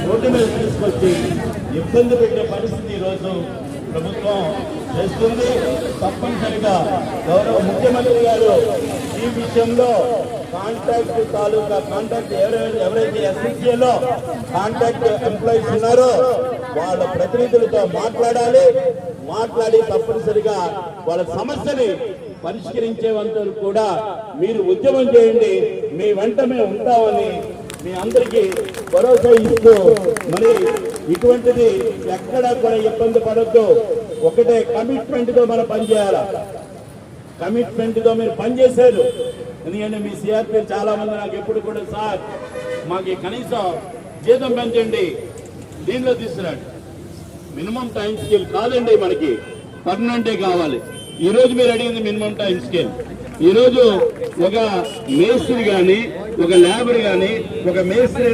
Road మీద తీసుకొచ్చి ఇబ్బంది పెట్టే పరిస్థితి ఈరోజు ప్రభుత్వం చేస్తుంది. తప్పనిసరిగా గౌరవ ముఖ్యమంత్రి గారు ఈ విషయంలో కాంట్రాక్ట్ తాలూకా కాంట్రాక్ట్ ఎవరైతే ఎస్ఎస్ఏలో కాంట్రాక్ట్ ఎంప్లాయీస్ ఉన్నారో వాళ్ళ ప్రతినిధులతో మాట్లాడి తప్పనిసరిగా వాళ్ళ సమస్యని పరిష్కరించేంత కూడా మీరు ఉద్యమం చేయండి. మీ వెంట మేము ఉంటామని మీ అందరికీ భరోసా ఇస్తూ, మరి ఇటువంటిది ఎక్కడా కూడా ఇబ్బంది పడద్దు. ఒకటే కమిట్మెంట్ తో మనం పనిచేయాలి. కమిట్మెంట్ తో మీరు పనిచేశారు. ఎందుకంటే మీ సిఆర్పీ చాలా మంది నాకు ఎప్పుడు కూడా సార్ మాకు కనీసం జీతం పెంచండి, దీనిలో తీసుకురండి. మినిమం టైం స్కేల్ కాదండి, మనకి పర్మనెంటే కావాలి. ఈ రోజు మీరు అడిగింది మినిమం టైం స్కేల్. ఈ రోజు ఒక మేస్త్రి కానీ, ఒక లేబర్ కానీ, ఒక మేస్త్రి